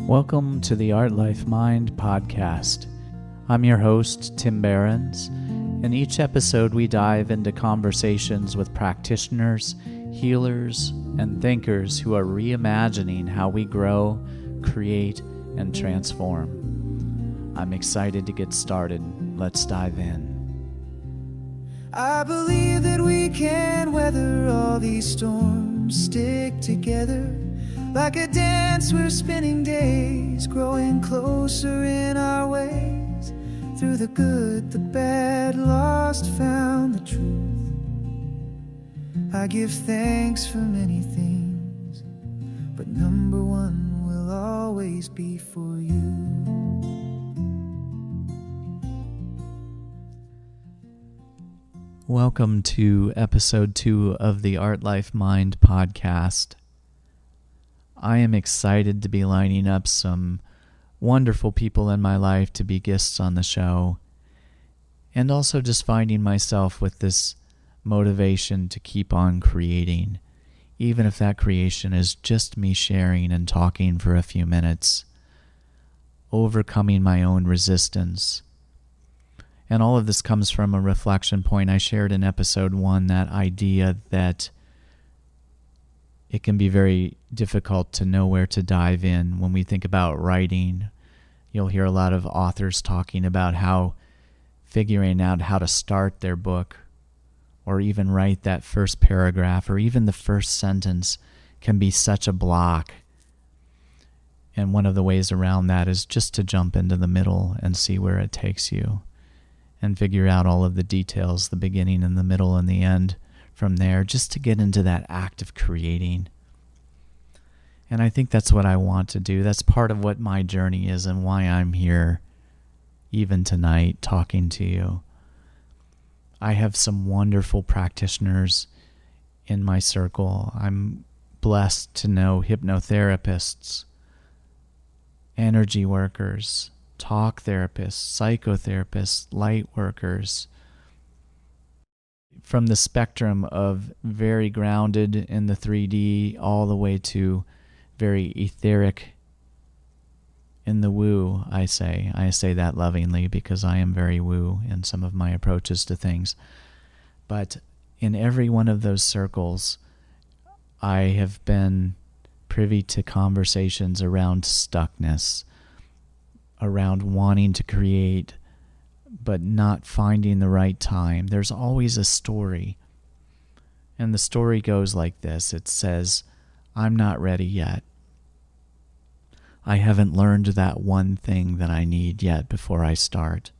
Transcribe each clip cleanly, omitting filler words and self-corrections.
Welcome to the Art Life Mind podcast. I'm your host, Tim Behrens. In each episode, we dive into conversations with practitioners, healers, and thinkers who are reimagining how we grow, create, and transform. I'm excited to get started. Let's dive in. I believe that we can weather all these storms, stick together like a dance. We're spinning days, growing closer in our ways, through the good, the bad, lost, found the truth. I give thanks for many things, but number one will always be for you. Welcome to episode 2 of the Art Life Mind podcast. I am excited to be lining up some wonderful people in my life to be guests on the show, and also just finding myself with this motivation to keep on creating, even if that creation is just me sharing and talking for a few minutes, overcoming my own resistance. And all of this comes from a reflection point. I shared in episode 1 that idea that it can be very difficult to know where to dive in when we think about writing. You'll hear a lot of authors talking about how figuring out how to start their book or even write that first paragraph or even the first sentence can be such a block. And one of the ways around that is just to jump into the middle and see where it takes you and figure out all of the details, the beginning and the middle and the end from there, just to get into that act of creating. And I think that's what I want to do. That's part of what my journey is and why I'm here even tonight talking to you. I have some wonderful practitioners in my circle. I'm blessed to know hypnotherapists, energy workers, talk therapists, psychotherapists, light workers, from the spectrum of very grounded in the 3D all the way to very etheric in the woo, I say. I say that lovingly because I am very woo in some of my approaches to things. But in every one of those circles, I have been privy to conversations around stuckness, around wanting to create but not finding the right time. There's always a story. And the story goes like this. It says, I'm not ready yet. I haven't learned that one thing that I need yet before I start.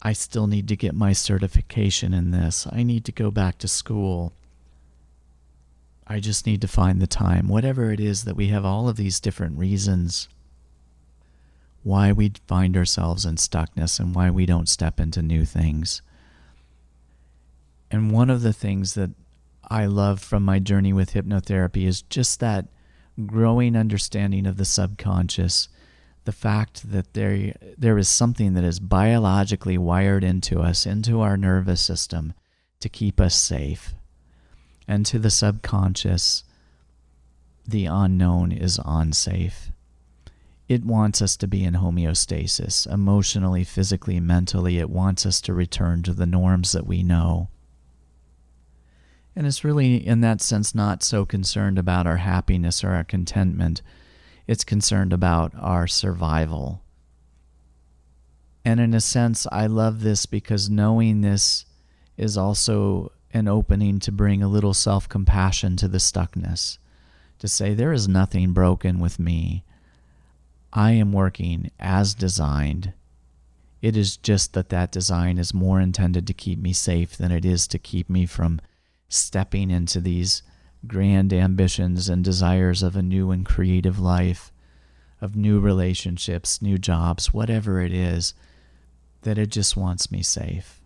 I still need to get my certification in this. I need to go back to school. I just need to find the time. Whatever it is that we have all of these different reasons why we find ourselves in stuckness and why we don't step into new things. And one of the things that I love from my journey with hypnotherapy is just that growing understanding of the subconscious, the fact that there is something that is biologically wired into us, into our nervous system, to keep us safe. And to the subconscious, the unknown is unsafe. It wants us to be in homeostasis, emotionally, physically, mentally. It wants us to return to the norms that we know. And it's really, in that sense, not so concerned about our happiness or our contentment. It's concerned about our survival. And in a sense, I love this because knowing this is also an opening to bring a little self-compassion to the stuckness, to say there is nothing broken with me. I am working as designed. It is just that design is more intended to keep me safe than it is to keep me from stepping into these grand ambitions and desires of a new and creative life, of new relationships, new jobs, whatever it is, that it just wants me safe.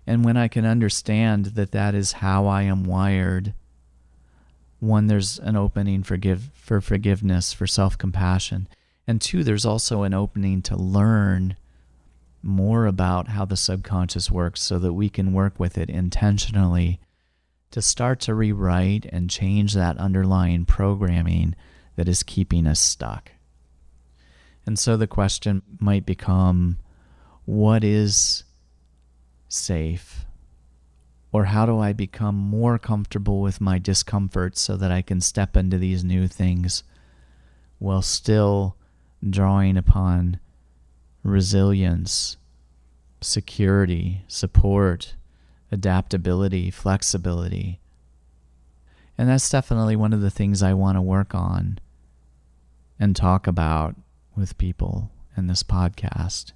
And when I can understand that that is how I am wired, one, there's an opening for forgiveness, for self-compassion. And two, there's also an opening to learn more about how the subconscious works so that we can work with it intentionally to start to rewrite and change that underlying programming that is keeping us stuck. And so the question might become, what is safe? Or how do I become more comfortable with my discomfort so that I can step into these new things while still drawing upon resilience, security, support, adaptability, flexibility? And that's definitely one of the things I want to work on and talk about with people in this podcast.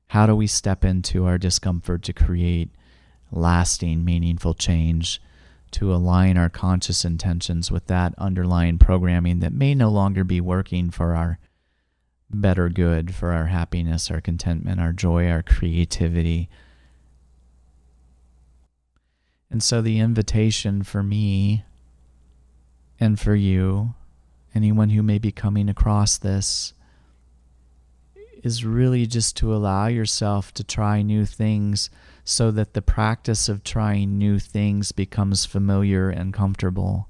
How do we step into our discomfort to create lasting, meaningful change, to align our conscious intentions with that underlying programming that may no longer be working for our better good, for our happiness, our contentment, our joy, our creativity? And so the invitation for me and for you, anyone who may be coming across this, is really just to allow yourself to try new things so that the practice of trying new things becomes familiar and comfortable.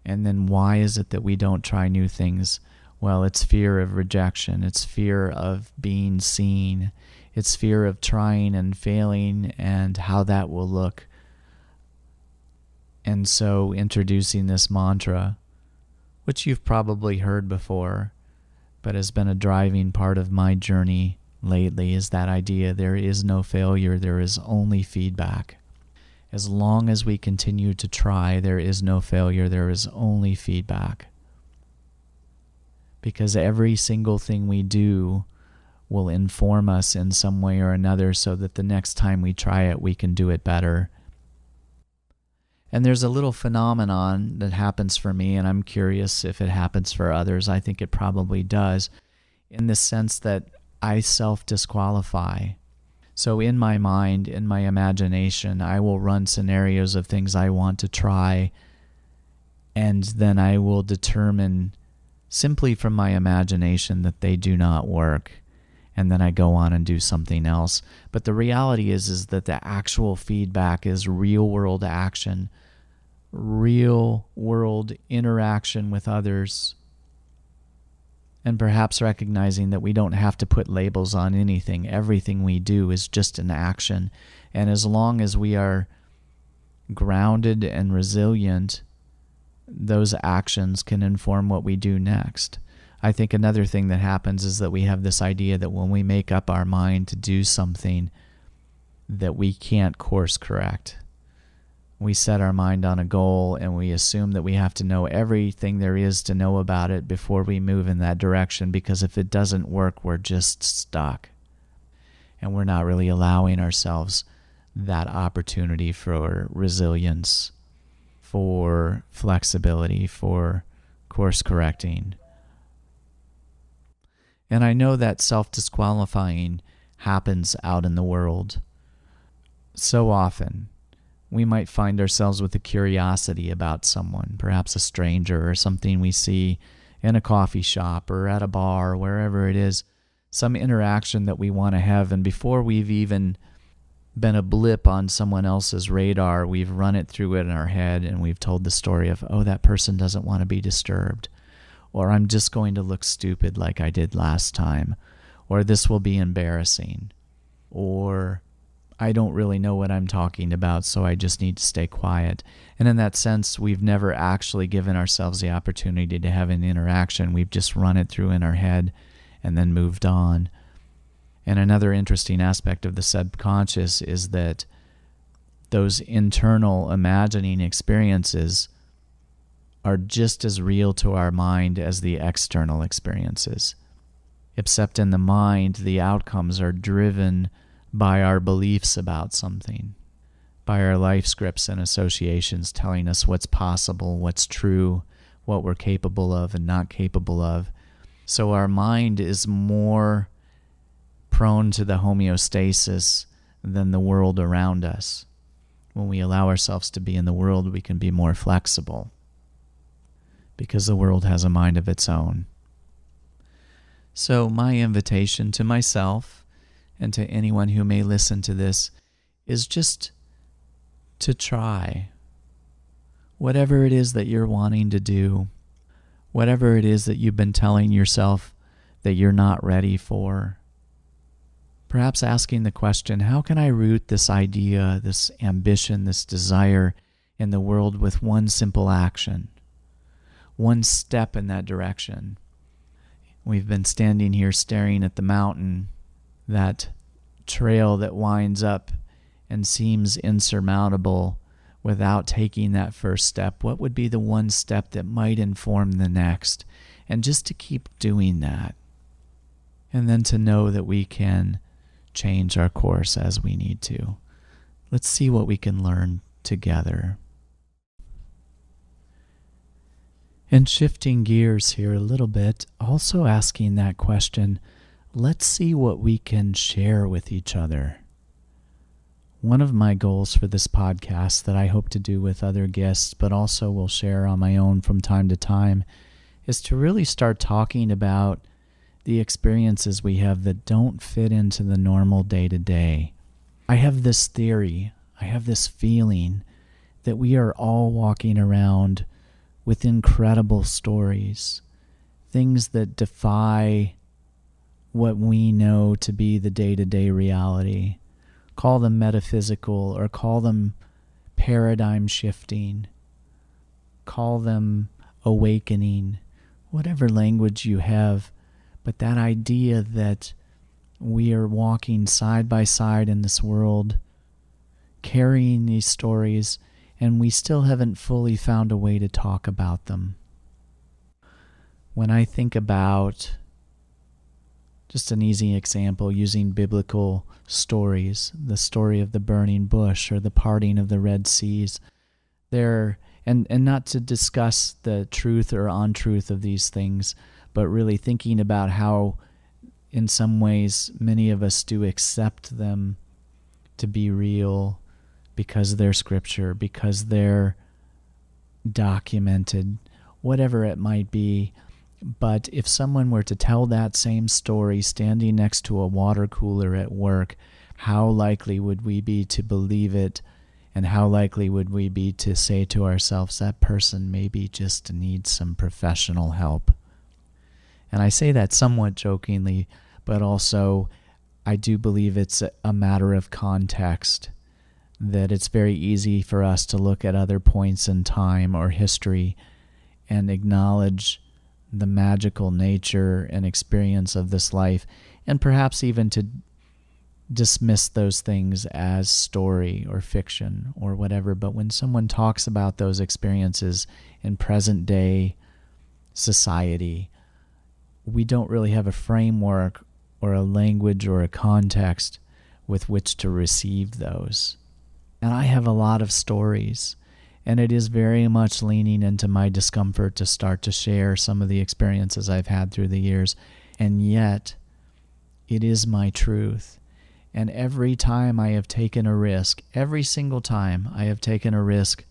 And then why is it that we don't try new things? Well, it's fear of rejection. It's fear of being seen. It's fear of trying and failing and how that will look. And so introducing this mantra, which you've probably heard before, but has been a driving part of my journey lately, is that idea: there is no failure, there is only feedback. As long as we continue to try, there is no failure, there is only feedback. Because every single thing we do will inform us in some way or another so that the next time we try it, we can do it better. And there's a little phenomenon that happens for me, and I'm curious if it happens for others. I think it probably does, in the sense that I self-disqualify. So in my mind, in my imagination, I will run scenarios of things I want to try, and then I will determine simply from my imagination that they do not work, and then I go on and do something else. But the reality is that the actual feedback is real-world action, real-world interaction with others, and perhaps recognizing that we don't have to put labels on anything. Everything we do is just an action. And as long as we are grounded and resilient, those actions can inform what we do next. I think another thing that happens is that we have this idea that when we make up our mind to do something, that we can't course correct. We set our mind on a goal and we assume that we have to know everything there is to know about it before we move in that direction, because if it doesn't work, we're just stuck. And we're not really allowing ourselves that opportunity for resilience, for flexibility, for course correcting. And I know that self-disqualifying happens out in the world. So often, we might find ourselves with a curiosity about someone, perhaps a stranger or something we see in a coffee shop or at a bar, or wherever it is, some interaction that we want to have. And before we've even been a blip on someone else's radar, we've run it through it in our head and we've told the story of, oh, that person doesn't want to be disturbed. Or I'm just going to look stupid like I did last time. Or this will be embarrassing. Or I don't really know what I'm talking about, so I just need to stay quiet. And in that sense, we've never actually given ourselves the opportunity to have an interaction. We've just run it through in our head and then moved on. And another interesting aspect of the subconscious is that those internal imagining experiences are just as real to our mind as the external experiences. Except in the mind, the outcomes are driven by our beliefs about something, by our life scripts and associations telling us what's possible, what's true, what we're capable of and not capable of. So our mind is more prone to the homeostasis than the world around us. When we allow ourselves to be in the world, we can be more flexible because the world has a mind of its own. So my invitation to myself and to anyone who may listen to this is just to try. Whatever it is that you're wanting to do, whatever it is that you've been telling yourself that you're not ready for. Perhaps asking the question, how can I root this idea, this ambition, this desire in the world with one simple action, one step in that direction? We've been standing here staring at the mountain, that trail that winds up and seems insurmountable without taking that first step. What would be the one step that might inform the next? And just to keep doing that. And then to know that we can change our course as we need to. Let's see what we can learn together. And shifting gears here a little bit, also asking that question, let's see what we can share with each other. One of my goals for this podcast that I hope to do with other guests, but also will share on my own from time to time, is to really start talking about the experiences we have that don't fit into the normal day-to-day. I have this theory, I have this feeling that we are all walking around with incredible stories, things that defy what we know to be the day-to-day reality. Call them metaphysical, or call them paradigm shifting, call them awakening, whatever language you have. But that idea that we are walking side by side in this world, carrying these stories, and we still haven't fully found a way to talk about them. When I think about, just an easy example, using biblical stories, the story of the burning bush or the parting of the Red Seas, and not to discuss the truth or untruth of these things, but really thinking about how, in some ways, many of us do accept them to be real because they're scripture, because they're documented, whatever it might be. But if someone were to tell that same story standing next to a water cooler at work, how likely would we be to believe it? And how likely would we be to say to ourselves, that person maybe just needs some professional help? And I say that somewhat jokingly, but also I do believe it's a matter of context, that it's very easy for us to look at other points in time or history and acknowledge the magical nature and experience of this life, and perhaps even to dismiss those things as story or fiction or whatever. But when someone talks about those experiences in present day society, we don't really have a framework or a language or a context with which to receive those. And I have a lot of stories, and it is very much leaning into my discomfort to start to share some of the experiences I've had through the years. And yet, it is my truth. And every time I have taken a risk, every single time I have taken a risk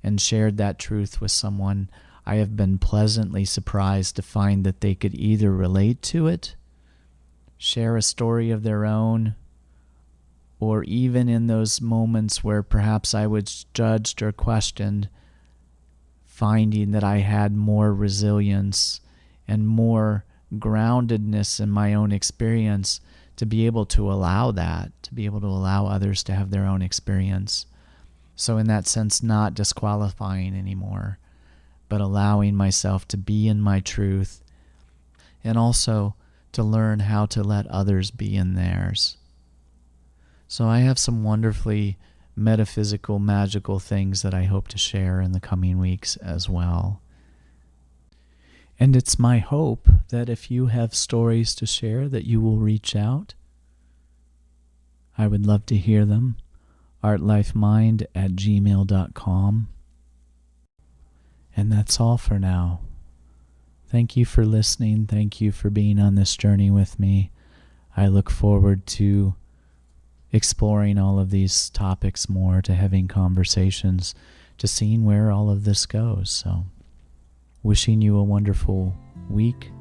and shared that truth with someone, I have been pleasantly surprised to find that they could either relate to it, share a story of their own, or even in those moments where perhaps I was judged or questioned, finding that I had more resilience and more groundedness in my own experience to be able to allow that, to be able to allow others to have their own experience. So in that sense, not disqualifying anymore, but allowing myself to be in my truth, and also to learn how to let others be in theirs. So I have some wonderfully metaphysical, magical things that I hope to share in the coming weeks as well. And it's my hope that if you have stories to share, that you will reach out. I would love to hear them. artlifemind@gmail.com. And that's all for now. Thank you for listening. Thank you for being on this journey with me. I look forward to exploring all of these topics more, to having conversations, to seeing where all of this goes. So, wishing you a wonderful week,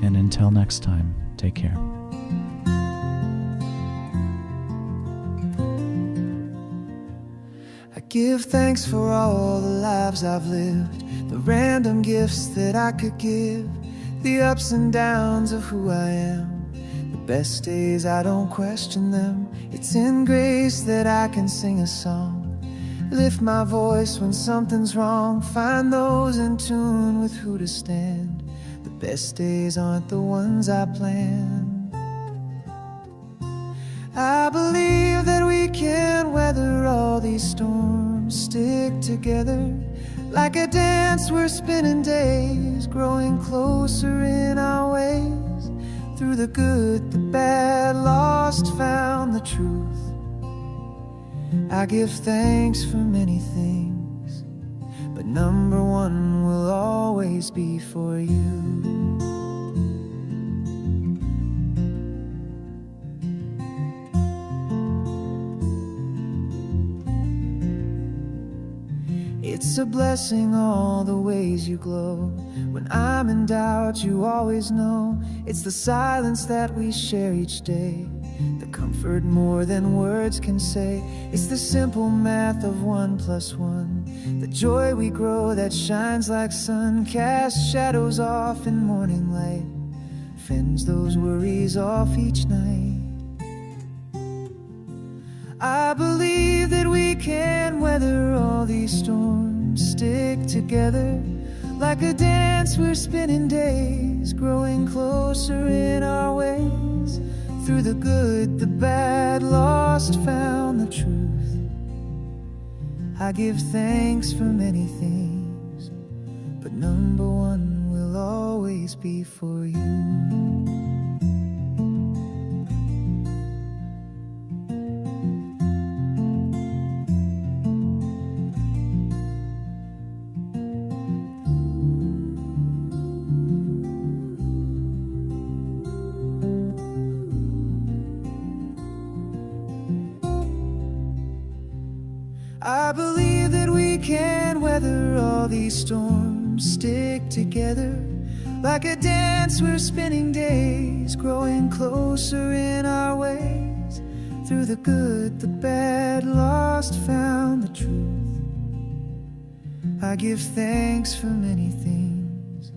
and until next time, take care. I give thanks for all the lives I've lived, the random gifts that I could give, the ups and downs of who I am. The best days, I don't question them. It's in grace that I can sing a song, lift my voice when something's wrong, find those in tune with who to stand. The best days aren't the ones I planned. I believe that we can weather all these storms, stick together like a dance. We're spinning days, growing closer in our ways, through the good, the bad, lost, found the truth. I give thanks for many things, but number one will always be for you. It's a blessing all the ways you glow. When I'm in doubt, you always know. It's the silence that we share each day, the comfort more than words can say. It's the simple math of 1 + 1, the joy we grow that shines like sun, casts shadows off in morning light, fends those worries off each night. I believe that we can weather all these storms, stick together like a dance. We're spinning days, growing closer in our ways, through the good, the bad, lost, found the truth. I give thanks for many things, but number one will always be for you. I believe that we can weather all these storms, stick together like a dance. We're spinning days, growing closer in our ways, through the good, the bad, lost, found the truth. I give thanks for many things,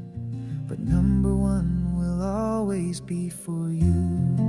but number one will always be for you.